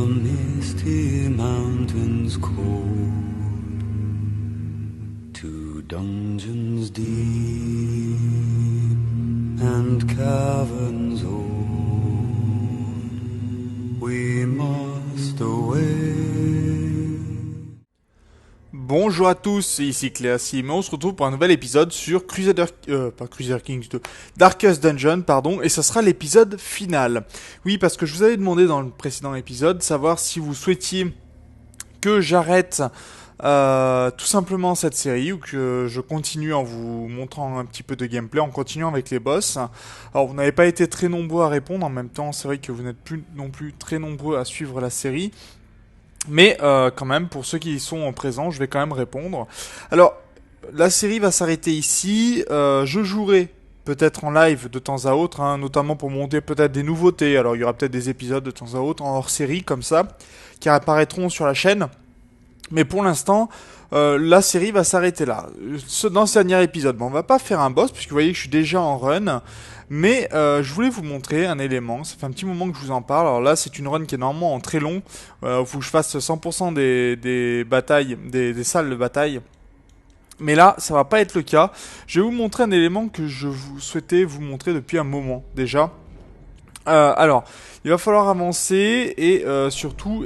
misty mountains cold, to dungeons deep and caverns old, we must away. Bonjour à tous, c'est ici Cléasim, et on se retrouve pour un nouvel épisode sur Crusader Kings 2, Darkest Dungeon, pardon, et ça sera l'épisode final. Oui, parce que je vous avais demandé dans le précédent épisode, savoir si vous souhaitiez que j'arrête tout simplement cette série, ou que je continue en vous montrant un petit peu de gameplay, en continuant avec les boss. Alors, vous n'avez pas été très nombreux à répondre, en même temps, c'est vrai que vous n'êtes plus non plus très nombreux à suivre la série. Mais quand même, pour ceux qui sont présents, je vais quand même répondre. Alors, la série va s'arrêter ici. Je jouerai peut-être en live de temps à autre, hein, notamment pour monter peut-être des nouveautés. Alors, il y aura peut-être des épisodes de temps à autre en hors-série, comme ça, qui apparaîtront sur la chaîne. Mais pour l'instant, la série va s'arrêter là. Dans ce dernier épisode, bon, on va pas faire un boss, puisque vous voyez que je suis déjà en run. Mais je voulais vous montrer un élément, ça fait un petit moment que je vous en parle. Alors là, c'est une run qui est normalement en très long. Faut que je fasse 100% des batailles, des salles de bataille. Mais là, ça va pas être le cas. Je vais vous montrer un élément que je souhaitais vous montrer depuis un moment déjà. Alors, il va falloir avancer et surtout,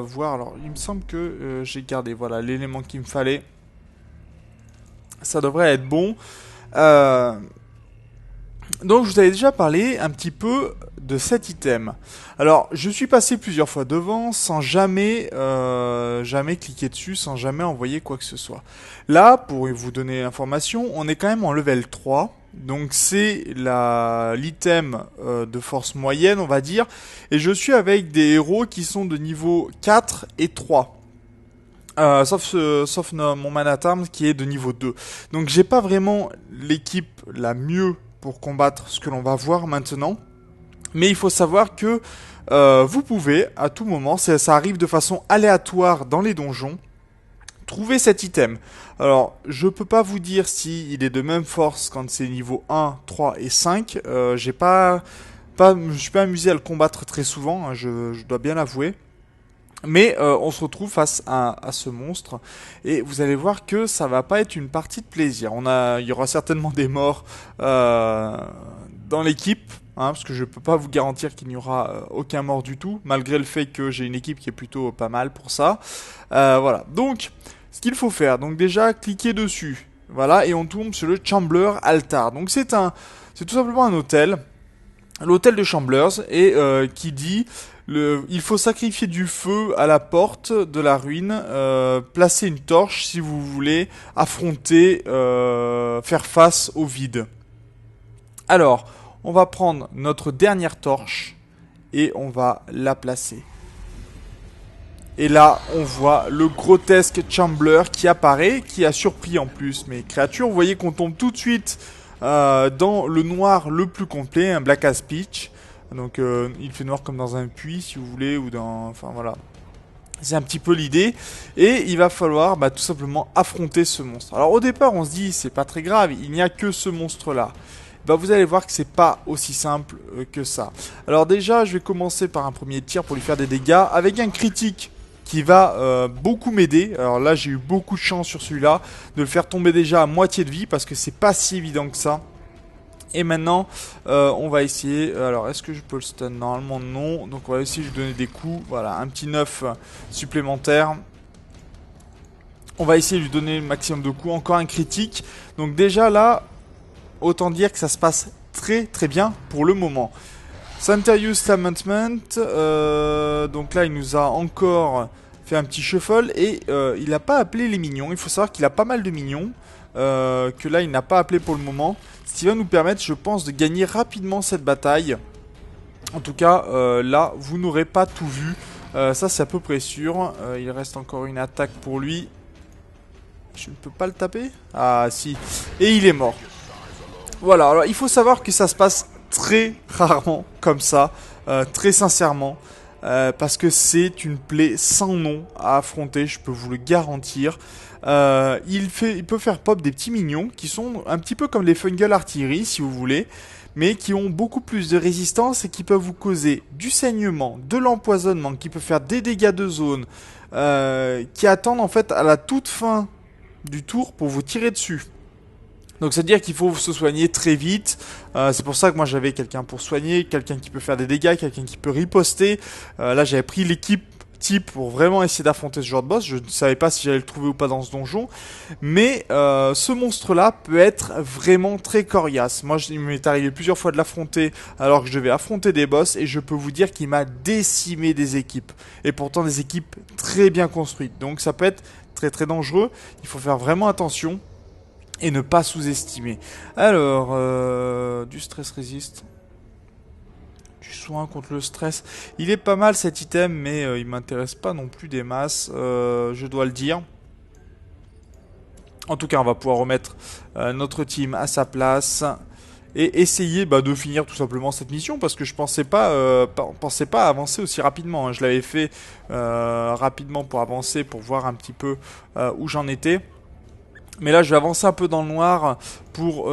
voir. Alors, il me semble que j'ai gardé, voilà, l'élément qu'il me fallait. Ça devrait être bon. Donc je vous avais déjà parlé un petit peu de cet item. Alors je suis passé plusieurs fois devant sans jamais cliquer dessus, sans jamais envoyer quoi que ce soit. Là, pour vous donner l'information, on est quand même en level 3. Donc c'est l'item de force moyenne, on va dire. Et je suis avec des héros qui sont de niveau 4 et 3. Sauf mon man at arms qui est de niveau 2. Donc j'ai pas vraiment l'équipe la mieux pour combattre ce que l'on va voir maintenant. Mais il faut savoir que vous pouvez, à tout moment, ça arrive de façon aléatoire dans les donjons, trouver cet item. Alors, je peux pas vous dire si il est de même force quand c'est niveau 1, 3 et 5. Je suis pas amusé à le combattre très souvent, hein, je dois bien l'avouer. Mais on se retrouve face à ce monstre et vous allez voir que ça va pas être une partie de plaisir. Il y aura certainement des morts dans l'équipe, hein, parce que je peux pas vous garantir qu'il n'y aura aucun mort du tout, malgré le fait que j'ai une équipe qui est plutôt pas mal pour ça. Voilà. Donc, ce qu'il faut faire, donc déjà cliquer dessus, voilà, et on tombe sur le Chambler Altar. Donc c'est tout simplement un hôtel, l'hôtel de Chamblers, et qui dit il faut sacrifier du feu à la porte de la ruine, placer une torche si vous voulez affronter, faire face au vide. Alors, on va prendre notre dernière torche et on va la placer. Et là, on voit le grotesque Chambler qui apparaît, qui a surpris en plus mes créatures. Vous voyez qu'on tombe tout de suite dans le noir le plus complet, un Black as Pitch. Donc il fait noir comme dans un puits si vous voulez, ou dans... Enfin voilà. C'est un petit peu l'idée. Et il va falloir tout simplement affronter ce monstre. Alors au départ on se dit c'est pas très grave, il n'y a que ce monstre là. Vous allez voir que c'est pas aussi simple que ça. Alors déjà je vais commencer par un premier tir pour lui faire des dégâts avec un critique qui va beaucoup m'aider. Alors là j'ai eu beaucoup de chance sur celui-là de le faire tomber déjà à moitié de vie parce que c'est pas si évident que ça. Et maintenant, on va essayer... Alors, est-ce que je peux le stun? Normalement, non. Donc, on va essayer de lui donner des coups. Voilà, un petit 9 supplémentaire. On va essayer de lui donner le maximum de coups. Encore un critique. Donc, déjà, là, autant dire que ça se passe très, très bien pour le moment. Centurious Lamentement. Donc là, il nous a encore fait un petit shuffle. Et il n'a pas appelé les minions. Il faut savoir qu'il a pas mal de minions. Que là, il n'a pas appelé pour le moment. Ce qui va nous permettre, je pense, de gagner rapidement cette bataille. En tout cas, là, vous n'aurez pas tout vu. Ça, c'est à peu près sûr. Il reste encore une attaque pour lui. Je ne peux pas le taper? Ah, si. Et il est mort. Voilà, alors il faut savoir que ça se passe très rarement comme ça. Très sincèrement. Parce que c'est une plaie sans nom à affronter, je peux vous le garantir. Il peut faire pop des petits mignons qui sont un petit peu comme les fungal artillerie si vous voulez. mais qui ont beaucoup plus de résistance et qui peuvent vous causer du saignement, de l'empoisonnement, qui peuvent faire des dégâts de zone, qui attendent en fait à la toute fin du tour pour vous tirer dessus. Donc c'est-à-dire qu'il faut se soigner très vite. C'est pour ça que moi j'avais quelqu'un pour soigner, quelqu'un qui peut faire des dégâts, quelqu'un qui peut riposter. Là j'avais pris l'équipe type pour vraiment essayer d'affronter ce genre de boss. Je ne savais pas si j'allais le trouver ou pas dans ce donjon. Mais ce monstre-là peut être vraiment très coriace. Moi il m'est arrivé plusieurs fois de l'affronter alors que je devais affronter des boss. Et je peux vous dire qu'il m'a décimé des équipes. Et pourtant des équipes très bien construites. Donc ça peut être très très dangereux. Il faut faire vraiment attention. Et ne pas sous-estimer. Alors, du stress résiste. Du soin contre le stress. Il est pas mal cet item, mais il m'intéresse pas non plus des masses. Je dois le dire. En tout cas, on va pouvoir remettre notre team à sa place. Et essayer de finir tout simplement cette mission. Parce que je pensais pas avancer aussi rapidement. Je l'avais fait rapidement pour avancer. Pour voir un petit peu où j'en étais. Mais là, je vais avancer un peu dans le noir pour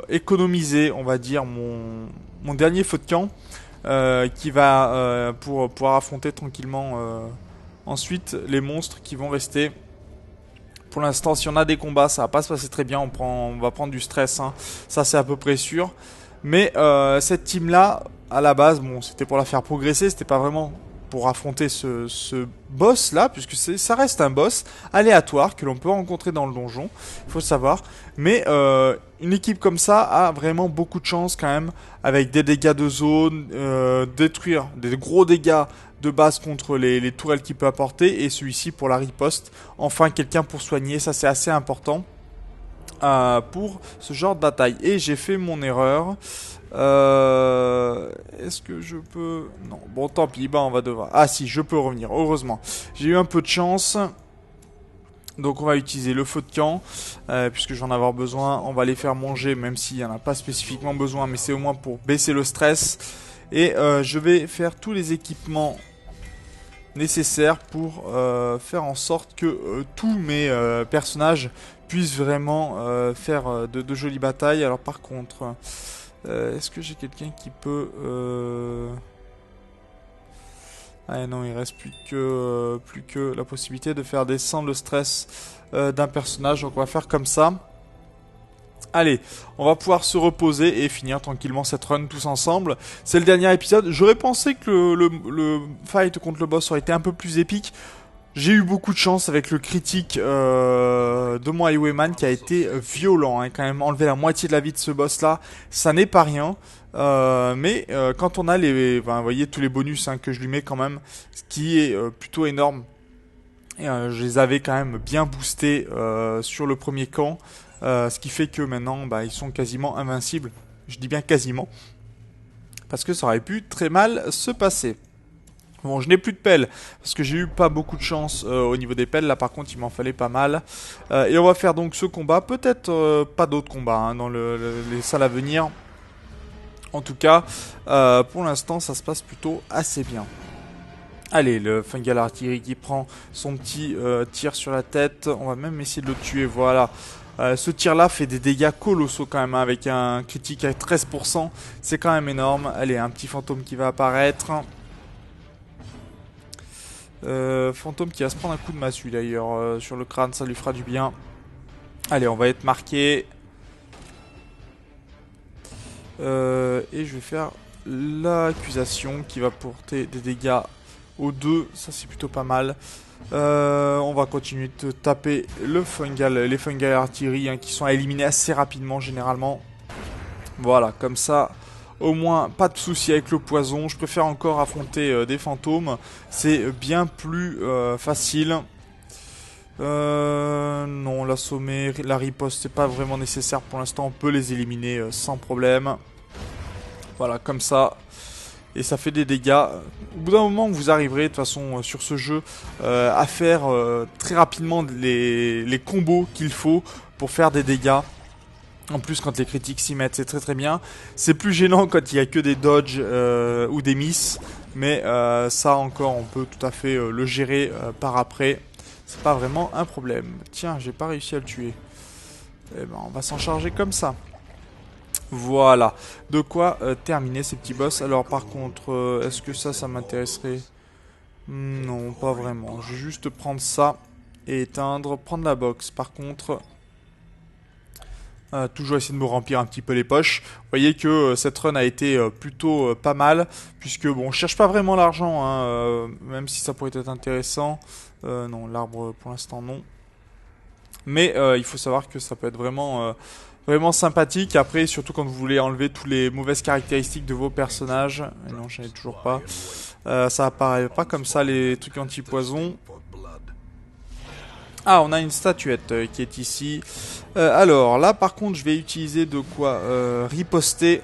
économiser, on va dire, mon dernier feu de camp qui va pour pouvoir affronter tranquillement ensuite les monstres qui vont rester. Pour l'instant, si on a des combats, ça va pas se passer très bien. On va prendre du stress, hein. Ça c'est à peu près sûr. Mais cette team-là, à la base, bon, c'était pour la faire progresser, c'était pas vraiment pour affronter ce boss là, puisque ça reste un boss aléatoire que l'on peut rencontrer dans le donjon, il faut le savoir. Mais une équipe comme ça a vraiment beaucoup de chance quand même, avec des dégâts de zone, détruire des gros dégâts de base contre les tourelles qu'il peut apporter, et celui-ci pour la riposte. Enfin quelqu'un pour soigner, ça c'est assez important pour ce genre de bataille. Et j'ai fait mon erreur. Est-ce que je peux... Non, bon tant pis, on va devoir... Ah si, je peux revenir, heureusement. J'ai eu un peu de chance. Donc on va utiliser le feu de camp, puisque j'en ai avoir besoin. On va les faire manger, même s'il n'y en a pas spécifiquement besoin, mais c'est au moins pour baisser le stress. Et je vais faire tous les équipements nécessaires pour faire en sorte que tous mes personnages puissent vraiment faire de jolies batailles. Alors par contre... est-ce que j'ai quelqu'un qui peut... Ah non, il reste plus que la possibilité de faire descendre le stress d'un personnage. Donc on va faire comme ça. Allez, on va pouvoir se reposer et finir tranquillement cette run tous ensemble. C'est le dernier épisode. J'aurais pensé que le fight contre le boss aurait été un peu plus épique. J'ai eu beaucoup de chance avec le critique de mon Highwayman qui a été violent, hein, quand même enlever la moitié de la vie de ce boss là, ça n'est pas rien. Mais quand on a vous voyez tous les bonus que je lui mets quand même, ce qui est plutôt énorme. Et, je les avais quand même bien boostés sur le premier camp, ce qui fait que maintenant ils sont quasiment invincibles. Je dis bien quasiment, parce que ça aurait pu très mal se passer. Bon, je n'ai plus de pelle, parce que j'ai eu pas beaucoup de chance au niveau des pelles. Là, par contre, il m'en fallait pas mal. Et on va faire donc ce combat. Peut-être pas d'autres combats dans les salles à venir. En tout cas, pour l'instant, ça se passe plutôt assez bien. Allez, le Fungal Artillery qui prend son petit tir sur la tête. On va même essayer de le tuer, voilà. Ce tir-là fait des dégâts colossaux quand même, avec un critique à 13%. C'est quand même énorme. Allez, un petit fantôme qui va apparaître. Fantôme qui va se prendre un coup de massue d'ailleurs sur le crâne, ça lui fera du bien. Allez, on va être marqué. Et je vais faire l'accusation qui va porter des dégâts aux deux. Ça c'est plutôt pas mal. On va continuer de taper les Fungal Artillery qui sont éliminés assez rapidement généralement. Voilà, comme ça... Au moins, pas de souci avec le poison. Je préfère encore affronter des fantômes. C'est bien plus facile. Non, l'assommer, la riposte, c'est pas vraiment nécessaire pour l'instant. On peut les éliminer sans problème. Voilà, comme ça. Et ça fait des dégâts. Au bout d'un moment, vous arriverez, de toute façon, sur ce jeu, à faire très rapidement les combos qu'il faut pour faire des dégâts. En plus, quand les critiques s'y mettent, c'est très très bien. C'est plus gênant quand il n'y a que des dodges ou des misses. Mais ça encore, on peut tout à fait le gérer par après. C'est pas vraiment un problème. Tiens, j'ai pas réussi à le tuer. Eh ben, on va s'en charger comme ça. Voilà, de quoi terminer ces petits boss. Alors par contre, est-ce que ça m'intéresserait? Non, pas vraiment. Je vais juste prendre ça et éteindre, prendre la box. Par contre, toujours essayer de me remplir un petit peu les poches. Vous voyez que cette run a été plutôt pas mal, puisque bon, je cherche pas vraiment l'argent, hein, même si ça pourrait être intéressant. Non, l'arbre pour l'instant non. Mais il faut savoir que ça peut être vraiment sympathique. Après, surtout quand vous voulez enlever toutes les mauvaises caractéristiques de vos personnages. Et non, j'en ai toujours pas. Ça apparaît pas comme ça les trucs anti-poison. Ah, on a une statuette qui est ici. Alors là, par contre, je vais utiliser de quoi riposter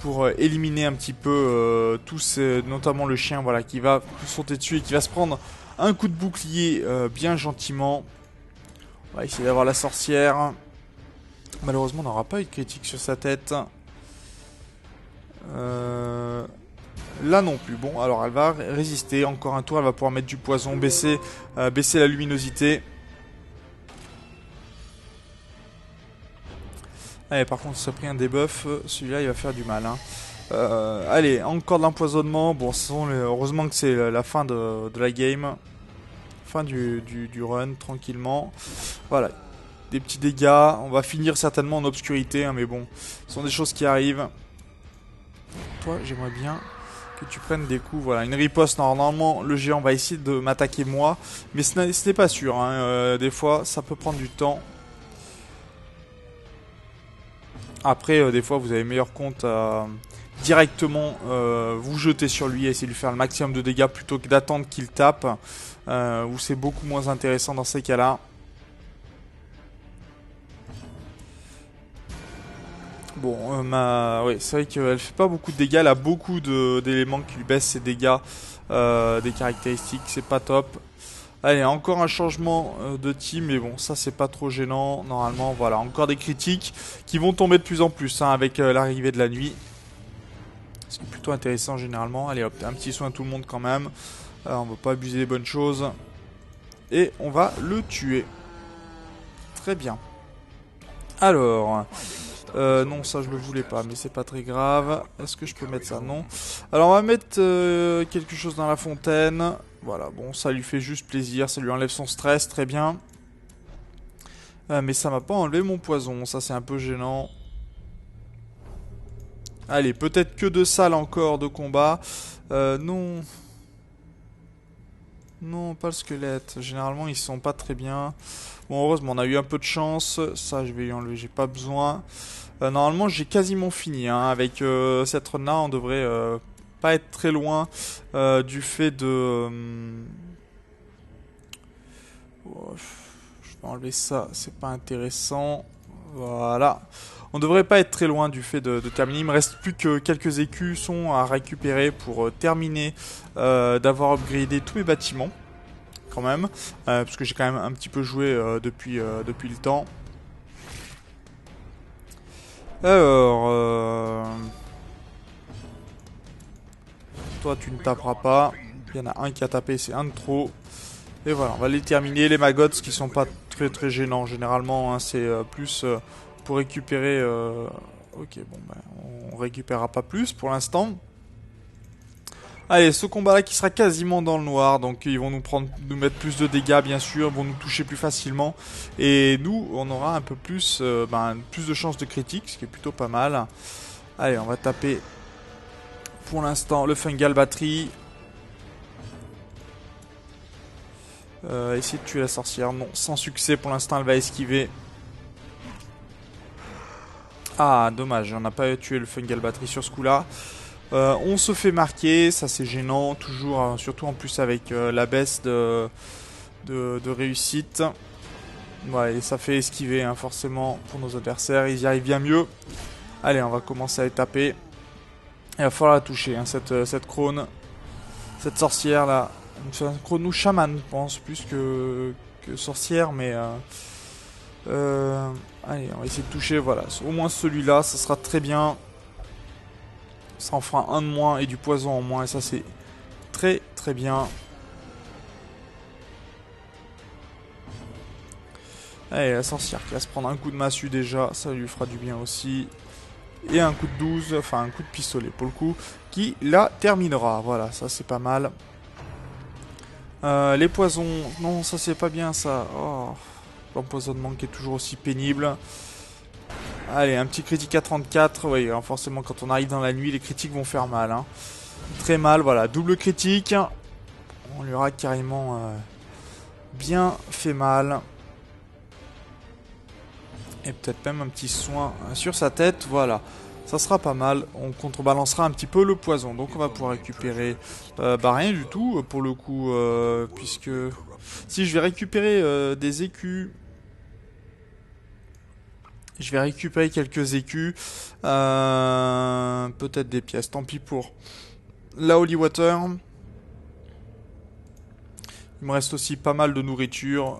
pour éliminer un petit peu tous, notamment le chien, voilà, qui va sauter dessus et qui va se prendre un coup de bouclier bien gentiment. On va essayer d'avoir la sorcière. Malheureusement, on n'aura pas eu de critique sur sa tête. Là non plus. Bon, alors elle va résister. Encore un tour, elle va pouvoir mettre du poison, baisser la luminosité. Allez, par contre, ça a pris un debuff. Celui-là, il va faire du mal. Hein. Allez, encore de l'empoisonnement. Bon, heureusement que c'est la fin de la game. Fin du run, tranquillement. Voilà. Des petits dégâts. On va finir certainement en obscurité, hein, mais bon, ce sont des choses qui arrivent. Toi, j'aimerais bien que tu prennes des coups. Voilà, une riposte. Normalement, le géant va essayer de m'attaquer moi, mais ce n'est pas sûr. Hein. Des fois, ça peut prendre du temps. Après, des fois, vous avez meilleur compte à directement vous jeter sur lui et essayer de lui faire le maximum de dégâts plutôt que d'attendre qu'il tape. Où c'est beaucoup moins intéressant dans ces cas-là. Bon, oui, c'est vrai qu'elle fait pas beaucoup de dégâts. Elle a beaucoup d'éléments qui lui baissent ses dégâts, des caractéristiques. C'est pas top. Allez, encore un changement de team, mais bon, ça c'est pas trop gênant. Normalement, voilà, encore des critiques qui vont tomber de plus en plus hein, avec l'arrivée de la nuit. Ce qui est plutôt intéressant généralement. Allez hop, un petit soin à tout le monde quand même. On va pas abuser des bonnes choses. Et on va le tuer. Très bien. Alors... non, ça je le voulais pas, mais c'est pas très grave. Est-ce que je peux mettre ça? Non. Alors on va mettre quelque chose dans la fontaine. Voilà, bon, ça lui fait juste plaisir, ça lui enlève son stress, très bien. Mais ça m'a pas enlevé mon poison, ça c'est un peu gênant. Allez, peut-être que de salles encore de combat. Non. Non, pas le squelette. Généralement, ils sont pas très bien. Bon, heureusement, on a eu un peu de chance. Ça, je vais lui enlever, j'ai pas besoin. Normalement, j'ai quasiment fini. Hein. Avec cette run-là, on devrait pas être très loin du fait de... je vais enlever ça, c'est pas intéressant. Voilà. On devrait pas être très loin du fait de terminer. Il me reste plus que quelques écus sont à récupérer pour terminer d'avoir upgradé tous mes bâtiments. Quand même. Parce que j'ai quand même un petit peu joué depuis le temps. Alors... toi tu ne taperas pas. Il y en a un qui a tapé, c'est un de trop. Et voilà, on va les terminer. Les magots qui sont pas très gênants généralement. Hein, c'est plus pour récupérer... Ok, bon, ben, on récupérera pas plus pour l'instant. Allez, ce combat-là qui sera quasiment dans le noir, donc ils vont nous mettre plus de dégâts bien sûr, vont nous toucher plus facilement, et nous, on aura un peu plus, plus de chances de critique, ce qui est plutôt pas mal. Allez, on va taper pour l'instant le Fungal Battery. Essayer de tuer la sorcière, non, sans succès pour l'instant, elle va esquiver. Ah, dommage, on n'a pas tué le Fungal Battery sur ce coup-là. On se fait marquer, ça c'est gênant, toujours, surtout en plus avec la baisse de réussite. Ouais, et ça fait esquiver hein, forcément pour nos adversaires, ils y arrivent bien mieux. Allez, on va commencer à les taper. Il va falloir la toucher, hein, cette crone, cette sorcière là. C'est un crone ou chaman, je pense, plus que sorcière, mais... allez, on va essayer de toucher, voilà. Au moins celui-là, ça sera très bien. Ça en fera un de moins et du poison en moins. Et ça, c'est très bien. Allez, la sorcière qui va se prendre un coup de massue déjà. Ça lui fera du bien aussi. Et un coup de 12, enfin un coup de pistolet pour le coup, qui la terminera. Voilà, ça c'est pas mal. Les poisons, non ça c'est pas bien ça. Oh, l'empoisonnement qui est toujours aussi pénible. Allez, un petit critique à 34. Oui, forcément quand on arrive dans la nuit, les critiques vont faire mal. Hein. Très mal, voilà, double critique. On lui aura carrément bien fait mal. Et peut-être même un petit soin sur sa tête, voilà. Ça sera pas mal, on contrebalancera un petit peu le poison. Donc on va pouvoir récupérer rien du tout pour le coup, puisque... Si je vais récupérer des écus... Je vais récupérer quelques écus, peut-être des pièces, tant pis pour la Holy Water. Il me reste aussi pas mal de nourriture.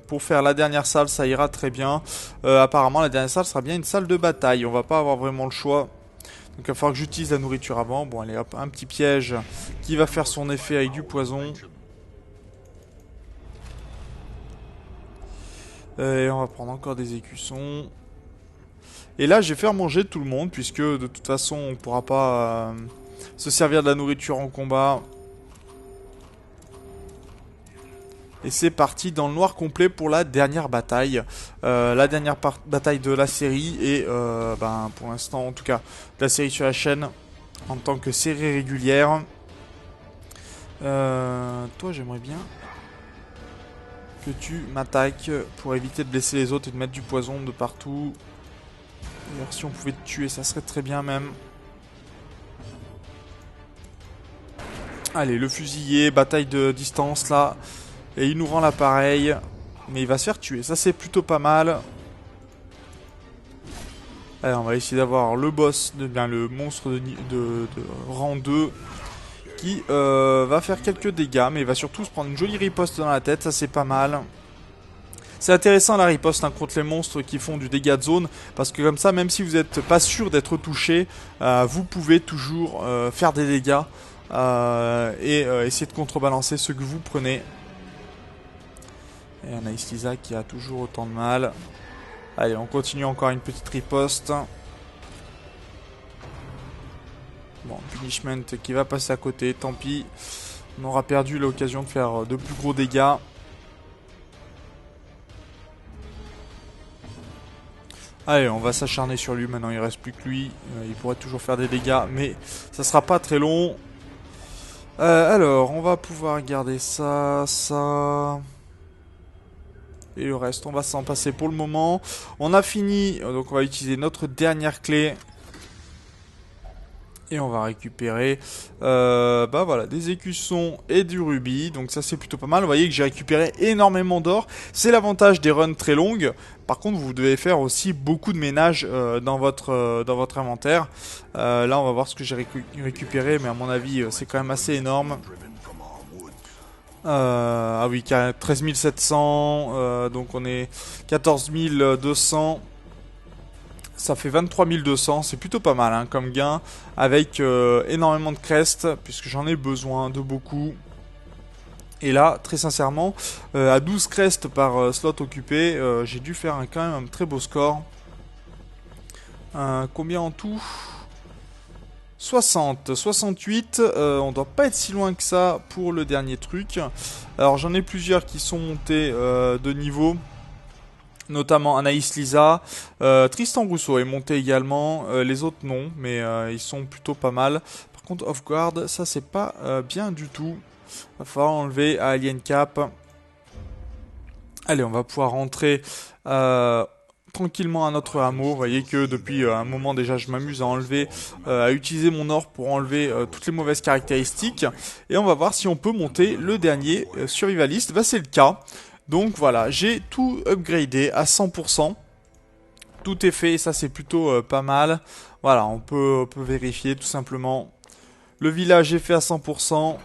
Pour faire la dernière salle, ça ira très bien. Apparemment, la dernière salle sera bien une salle de bataille. On va pas avoir vraiment le choix. Donc il va falloir que j'utilise la nourriture avant. Bon, allez hop, un petit piège qui va faire son effet avec du poison. Et on va prendre encore des écussons. Et là, je vais faire manger tout le monde, puisque de toute façon, on ne pourra pas se servir de la nourriture en combat. Et c'est parti dans le noir complet pour la dernière bataille. La dernière bataille de la série. Et pour l'instant, en tout cas, de la série sur la chaîne. En tant que série régulière. Toi, j'aimerais bien que tu m'attaques pour éviter de blesser les autres et de mettre du poison de partout. D'ailleurs, si on pouvait te tuer, ça serait très bien même. Allez, le fusillé, bataille de distance là. Et il nous rend l'appareil. Mais il va se faire tuer. Ça, c'est plutôt pas mal. Allez, on va essayer d'avoir le boss, le monstre de rang 2. Qui va faire quelques dégâts. Mais il va surtout se prendre une jolie riposte dans la tête. Ça, c'est pas mal. C'est intéressant la riposte contre les monstres qui font du dégât de zone. Parce que comme ça, même si vous n'êtes pas sûr d'être touché, vous pouvez toujours faire des dégâts. Et essayer de contrebalancer ce que vous prenez. Et Anaïs Lisa qui a toujours autant de mal. Allez, on continue encore une petite riposte. Bon, punishment qui va passer à côté, tant pis. On aura perdu l'occasion de faire de plus gros dégâts. Allez, on va s'acharner sur lui, maintenant il reste plus que lui. Il pourrait toujours faire des dégâts, mais ça sera pas très long. Alors, on va pouvoir garder ça, ça... Et le reste, on va s'en passer pour le moment. On a fini, donc on va utiliser notre dernière clé. Et on va récupérer voilà, des écussons et du rubis. Donc ça c'est plutôt pas mal. Vous voyez que j'ai récupéré énormément d'or. C'est l'avantage des runs très longues. Par contre vous devez faire aussi beaucoup de ménage dans votre inventaire. Là on va voir ce que j'ai récupéré. Mais à mon avis c'est quand même assez énorme. Ah oui, 13 700. Donc on est 14 200. Ça fait 23 200, c'est plutôt pas mal hein, comme gain, avec énormément de crests, puisque j'en ai besoin de beaucoup. Et là, très sincèrement, à 12 crests par slot occupé, j'ai dû faire quand même un très beau score. Combien en tout ? 60, 68, on doit pas être si loin que ça pour le dernier truc. Alors j'en ai plusieurs qui sont montés de niveau. Notamment Anaïs Lisa, Tristan Rousseau est monté également, les autres non, mais ils sont plutôt pas mal. Par contre Off Guard, ça c'est pas bien du tout. Va falloir enlever à Alien Cap. Allez, on va pouvoir rentrer tranquillement à notre hameau. Vous voyez que depuis un moment déjà je m'amuse à enlever, à utiliser mon or pour enlever toutes les mauvaises caractéristiques. Et on va voir si on peut monter le dernier survivaliste. Bah c'est le cas. Donc voilà, j'ai tout upgradé à 100%. Tout est fait, et ça c'est plutôt pas mal. Voilà, on peut vérifier tout simplement. Le village est fait à 100%.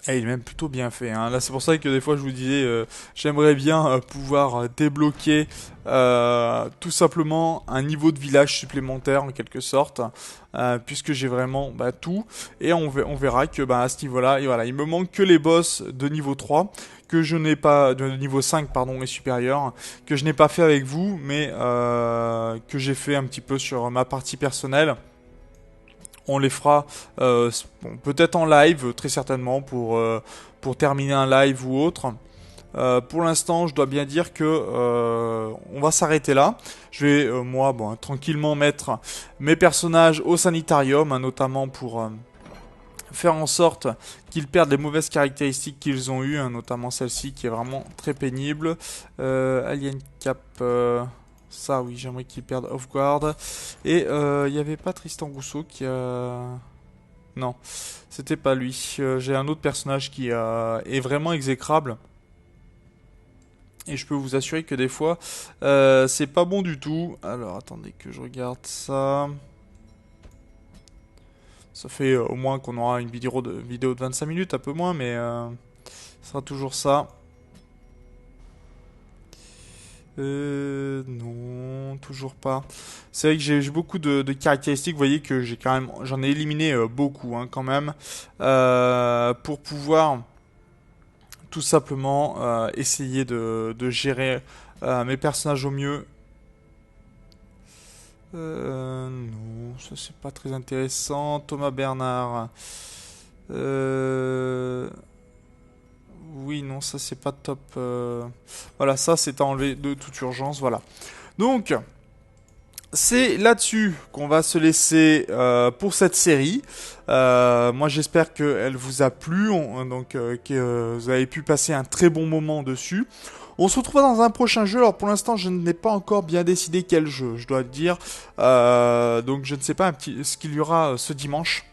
Et il est même plutôt bien fait, hein. Là, c'est pour ça que des fois je vous disais, j'aimerais bien pouvoir débloquer tout simplement un niveau de village supplémentaire en quelque sorte, puisque j'ai vraiment tout. Et on verra que à ce niveau-là, et voilà, il me manque que les boss de niveau 3 que je n'ai pas, de niveau 5 pardon et supérieur, que je n'ai pas fait avec vous, mais que j'ai fait un petit peu sur ma partie personnelle. On les fera peut-être en live, très certainement, pour terminer un live ou autre. Pour l'instant, je dois bien dire que on va s'arrêter là. Je vais, moi, tranquillement mettre mes personnages au sanitarium, hein, notamment pour faire en sorte qu'ils perdent les mauvaises caractéristiques qu'ils ont eues, hein, notamment celle-ci qui est vraiment très pénible. Alien Cap... ça oui, j'aimerais qu'il perde off-guard. Et il n'y avait pas Tristan Rousseau qui a... Non, c'était pas lui. J'ai un autre personnage qui est vraiment exécrable. Et je peux vous assurer que des fois, c'est pas bon du tout. Alors attendez que je regarde ça. Ça fait au moins qu'on aura une vidéo de 25 minutes, un peu moins, mais ce sera toujours ça. Non, toujours pas. C'est vrai que j'ai beaucoup de caractéristiques. Vous voyez que j'en ai éliminé beaucoup, hein, quand même, pour pouvoir tout simplement essayer de gérer mes personnages au mieux. Non, ça c'est pas très intéressant. Thomas Bernard. Oui, non, ça c'est pas top. Voilà, ça c'est à enlever de toute urgence. Voilà. Donc, c'est là-dessus qu'on va se laisser pour cette série. Moi, j'espère qu'elle vous a plu, que vous avez pu passer un très bon moment dessus. On se retrouvera dans un prochain jeu. Alors pour l'instant, je n'ai pas encore bien décidé quel jeu, je dois le dire. Donc je ne sais pas ce qu'il y aura ce dimanche.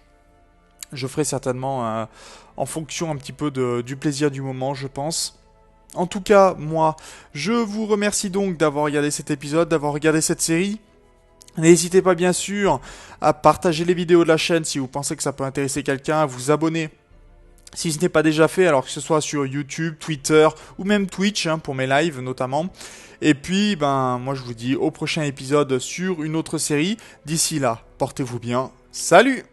Je ferai certainement en fonction un petit peu du plaisir du moment, je pense. En tout cas, moi, je vous remercie donc d'avoir regardé cet épisode, d'avoir regardé cette série. N'hésitez pas bien sûr à partager les vidéos de la chaîne si vous pensez que ça peut intéresser quelqu'un, à vous abonner si ce n'est pas déjà fait, alors que ce soit sur YouTube, Twitter ou même Twitch, hein, pour mes lives notamment. Et puis, moi je vous dis au prochain épisode sur une autre série. D'ici là, portez-vous bien. Salut!